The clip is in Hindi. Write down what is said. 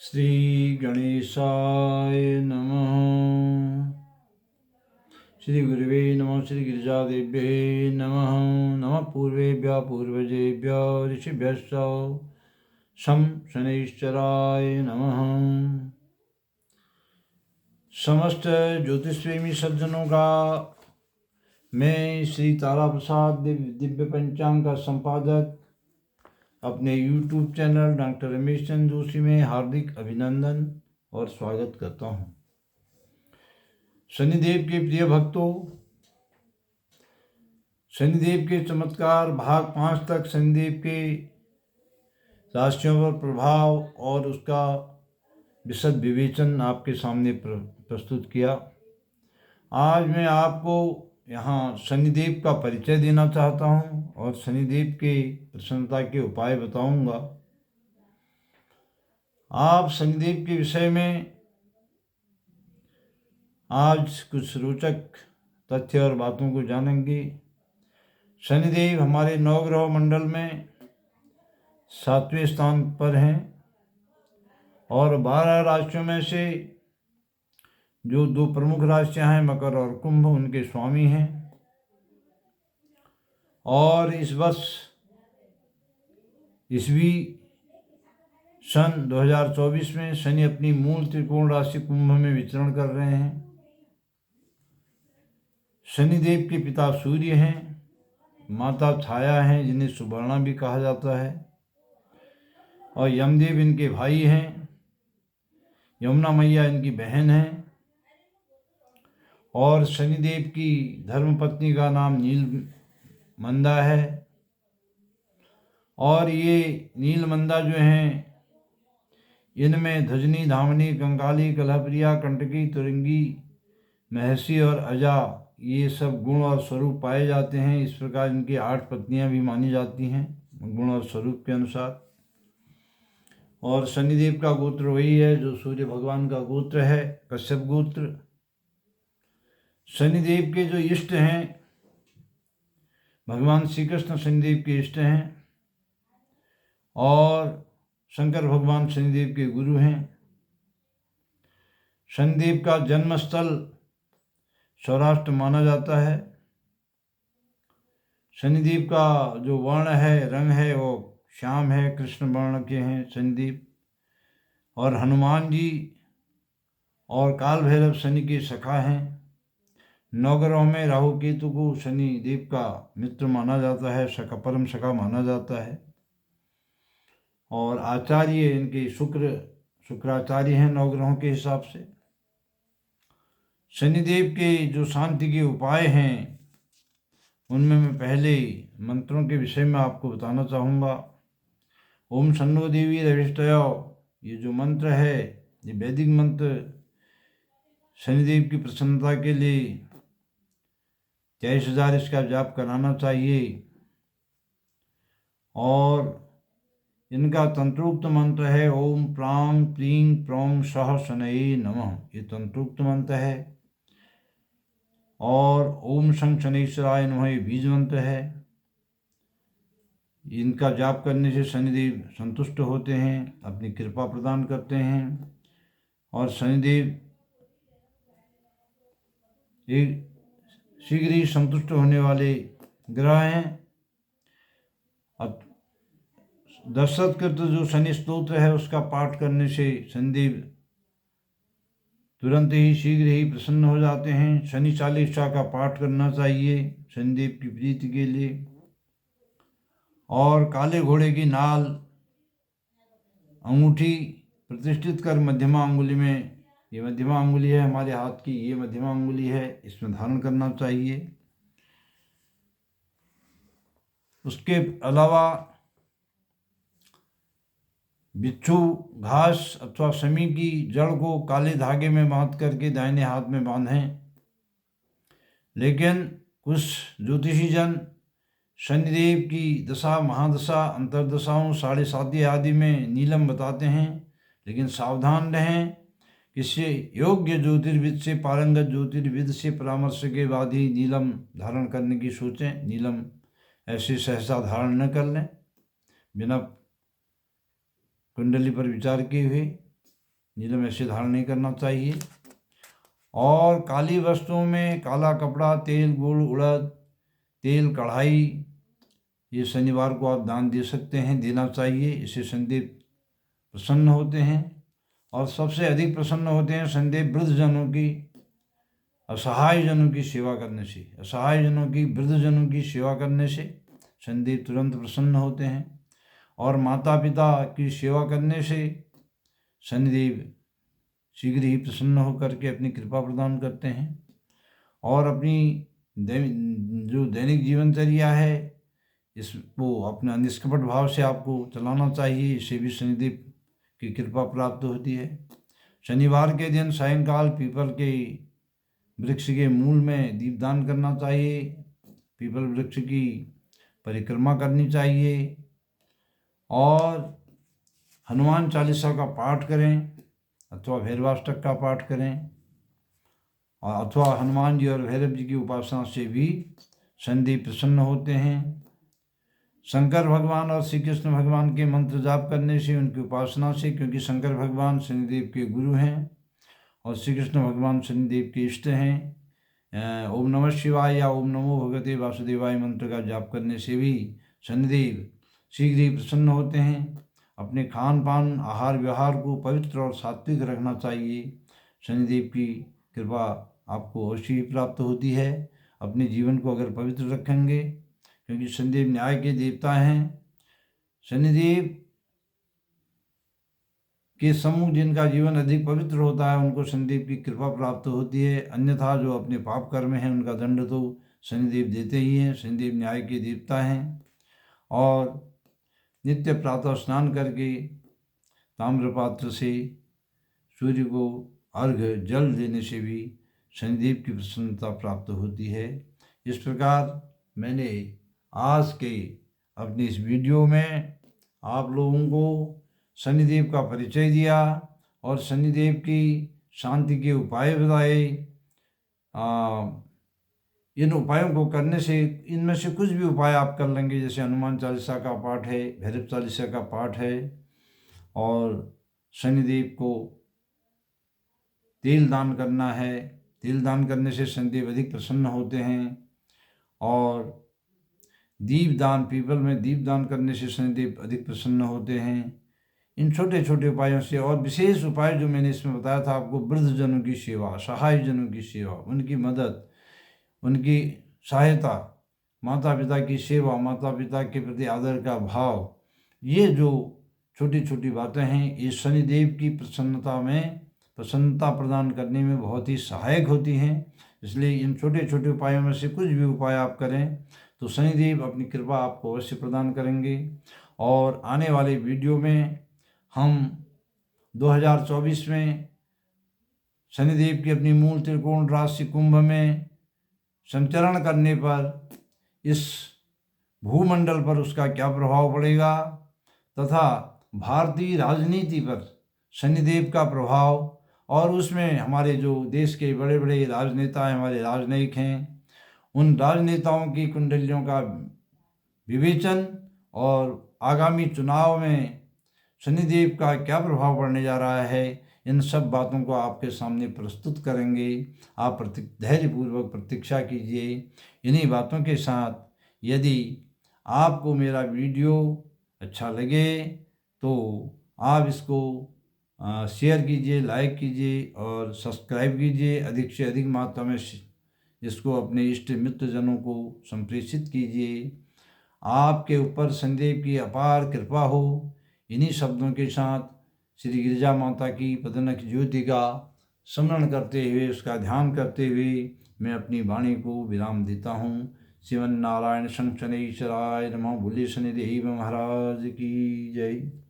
श्री गणेशाय नमः। श्री गुरुवे नमः। श्री गिरिजादेव्ये नमः। नमः पूर्वेभ्यः पूर्वजेभ्यः ऋषिभ्यश्च शं शनैश्चराय नमः। समस्त ज्योतिषप्रेमी सज्जनों का मैं श्री तारा प्रसाद दिव्य पंचांग का संपादक अपने YouTube channel doctor Ramesh Chandra Joshi में हार्दिक अभिनंदन और स्वागत करता हूँ। शनिदेव के प्रिय भक्तों, शनिदेव के चमत्कार भाग 5 तक शनिदेव के राशियों पर प्रभाव और उसका विशद विवेचन आपके सामने प्रस्तुत किया। आज मैं आपको यहाँ शनिदेव का परिचय देना चाहता हूँ और शनिदेव के प्रसन्नता के उपाय बताऊंगा। आप शनिदेव के विषय में आज कुछ रोचक तथ्य और बातों को जानेंगे। शनिदेव हमारे नवग्रह मंडल में 7वें स्थान पर हैं और 12 राशियों में से जो 2 प्रमुख राशियां हैं मकर और कुंभ, उनके स्वामी हैं। और इस वर्ष ईस्वी सन 2024 में शनि अपनी मूल त्रिकोण राशि कुंभ में विचरण कर रहे हैं। शनिदेव के पिता सूर्य हैं, माता छाया हैं जिन्हें सुवर्णा भी कहा जाता है, और यमदेव इनके भाई हैं, यमुना मैया इनकी बहन है, और शनिदेव की धर्मपत्नी का नाम नीलमंदा है। और ये नीलमंदा जो हैं इनमें धजनी, धामनी, कंकाली, कलहप्रिया, कंटकी, तुरंगी, महर्षि और अजा ये सब गुण और स्वरूप पाए जाते हैं। इस प्रकार इनकी 8 पत्नियां भी मानी जाती हैं गुण और स्वरूप के अनुसार। और शनिदेव का गोत्र वही है जो सूर्य भगवान का गोत्र है, कश्यप गोत्र। शनिदेव के जो इष्ट हैं, भगवान श्री कृष्ण शनिदेव के इष्ट हैं और शंकर भगवान शनिदेव के गुरु हैं। शनिदेव का जन्मस्थल सौराष्ट्र माना जाता है। शनिदेव का जो वर्ण है, रंग है, वो श्याम है, कृष्ण वर्ण के हैं शनिदेव। और हनुमान जी और काल भैरव शनि के सखा हैं। नवग्रहों में राहु केतु को शनि देव का मित्र माना जाता है, सखा, परम सखा माना जाता है। और आचार्य इनके शुक्राचार्य हैं नवग्रहों के हिसाब से। शनिदेव के जो शांति के उपाय हैं उनमें मैं पहले मंत्रों के विषय में आपको बताना चाहूँगा। ओम शन्नो देवी रविष्टयो, ये जो मंत्र है ये वैदिक मंत्र शनिदेव की प्रसन्नता के लिए 23,000 इसका जाप कराना चाहिए। और इनका तंत्रोक्त मंत्र है ओम प्रां प्रीं प्रौं सह शनये नमः, ये तंत्रोक्त मंत्र है। और ओम शं शनैश्वराय नमः ये बीज मंत्र है। इनका जाप करने से शनिदेव संतुष्ट होते हैं, अपनी कृपा प्रदान करते हैं। और शनिदेव एक शीघ्र ही संतुष्ट होने वाले ग्रह हैं। अब दशरथकृत जो शनि स्तोत्र है उसका पाठ करने से शनिदेव तुरंत ही शीघ्र ही प्रसन्न हो जाते हैं। शनि चालीसा का पाठ करना चाहिए शनिदेव की प्रीति के लिए। और काले घोड़े की नाल अंगूठी प्रतिष्ठित कर मध्यमा अंगुली में, ये मध्यमा अंगुली है हमारे हाथ की, ये मध्यमा अंगुली है, इसमें धारण करना चाहिए। उसके अलावा बिच्छू घास अथवा शमी की जड़ को काले धागे में बांध करके दाहिने हाथ में बांधें। लेकिन कुछ ज्योतिषी जन शनिदेव की दशा, महादशा, अंतर्दशाओं, 7.5 आदि में नीलम बताते हैं। लेकिन सावधान रहें, किसी योग्य ज्योतिर्विद से, पारंगत ज्योतिर्विद से परामर्श के बाद ही नीलम धारण करने की सोचें। नीलम ऐसे सहसा धारण न कर लें बिना कुंडली पर विचार किए हुए। नीलम ऐसे धारण नहीं करना चाहिए। और काली वस्तुओं में काला कपड़ा, तेल, गुड़, उड़द तेल, कढ़ाई, ये शनिवार को आप दान दे सकते हैं, देना चाहिए। इससे शनिदेव प्रसन्न होते हैं और सबसे अधिक प्रसन्न होते हैं शनिदेव वृद्धजनों की, असहाय जनों की सेवा करने से। असहाय जनों की, वृद्धजनों की सेवा करने से शनिदेव तुरंत प्रसन्न होते हैं। और माता पिता की सेवा करने से शनिदेव शीघ्र ही प्रसन्न होकर के अपनी कृपा प्रदान करते हैं। और अपनी जो दैनिक जीवनचर्या है इसको अपना निष्कपट भाव से आपको चलाना चाहिए, इससे भी शनिदेव की कृपा प्राप्त होती है। शनिवार के दिन सायंकाल पीपल के वृक्ष के मूल में दीपदान करना चाहिए। पीपल वृक्ष की परिक्रमा करनी चाहिए और हनुमान चालीसा का पाठ करें अथवा भैरवाष्टक का पाठ करें, और अथवा हनुमान जी और भैरव जी की उपासना से भी शनिदेव प्रसन्न होते हैं। शंकर भगवान और श्री कृष्ण भगवान के मंत्र जाप करने से, उनकी उपासना से, क्योंकि शंकर भगवान शनिदेव के गुरु हैं और श्री कृष्ण भगवान शनिदेव के इष्ट हैं। ओम नमः शिवाय या ओम नमो भगवते वासुदेवाय मंत्र का जाप करने से भी शनिदेव शीघ्र ही प्रसन्न होते हैं। अपने खान पान, आहार व्यवहार को पवित्र और सात्विक रखना चाहिए। शनिदेव की कृपा आपको अवश्य ही प्राप्त होती है। अपने जीवन को अगर पवित्र रखेंगे, क्योंकि शनिदेव न्याय के देवता हैं। शनिदेव के सम्मुख जिनका जीवन अधिक पवित्र होता है उनको शनिदेव की कृपा प्राप्त होती है, अन्यथा जो अपने पाप कर्म हैं उनका दंड तो शनिदेव देते ही हैं। शनिदेव न्याय के देवता हैं। और नित्य प्रातः स्नान करके ताम्रपात्र से सूर्य को अर्घ्य जल देने से भी शनिदेव की प्रसन्नता प्राप्त होती है। इस प्रकार मैंने आज के अपनी इस वीडियो में आप लोगों को शनिदेव का परिचय दिया और शनिदेव की शांति के उपाय बताए। इन उपायों को करने से, इनमें से कुछ भी उपाय आप कर लेंगे, जैसे हनुमान चालीसा का पाठ है, भैरव चालीसा का पाठ है, और शनिदेव को तेल दान करना है। तेल दान करने से शनिदेव अधिक प्रसन्न होते हैं। और दीपदान, पीपल में दीपदान करने से शनिदेव अधिक प्रसन्न होते हैं। इन छोटे छोटे उपायों से, और विशेष उपाय जो मैंने इसमें बताया था आपको, वृद्धजनों की सेवा, सहाय जनों की सेवा, उनकी मदद, उनकी सहायता, माता पिता की सेवा, माता पिता के प्रति आदर का भाव, ये जो छोटी छोटी बातें हैं ये शनिदेव की प्रसन्नता प्रदान करने में बहुत ही सहायक होती हैं। इसलिए इन छोटे छोटे उपायों में से कुछ भी उपाय आप करें तो शनिदेव अपनी कृपा आपको अवश्य प्रदान करेंगे। और आने वाले वीडियो में हम 2024 में शनिदेव की अपनी मूल त्रिकोण राशि कुंभ में संचरण करने पर इस भूमंडल पर उसका क्या प्रभाव पड़ेगा, तथा भारतीय राजनीति पर शनिदेव का प्रभाव, और उसमें हमारे जो देश के बड़े बड़े राजनेता हैं, हमारे राजनयिक हैं, उन राजनेताओं की कुंडलियों का विवेचन और आगामी चुनाव में शनिदेव का क्या प्रभाव पड़ने जा रहा है, इन सब बातों को आपके सामने प्रस्तुत करेंगे। आप धैर्यपूर्वक प्रतीक्षा कीजिए। इन्हीं बातों के साथ यदि आपको मेरा वीडियो अच्छा लगे तो आप इसको शेयर कीजिए, लाइक कीजिए और सब्सक्राइब कीजिए। अधिक से अधिक मात्रा में इसको अपने इष्ट मित्रजनों को संप्रेषित कीजिए। आपके ऊपर शनिदेव की अपार कृपा हो। इन्हीं शब्दों के साथ श्री गिरिजा माता की पदनख ज्योति का स्मरण करते हुए, उसका ध्यान करते हुए मैं अपनी वाणी को विराम देता हूँ। श्रीमन नारायण शंकरेश्वराय नमः। भोले शनिदेव महाराज की जय।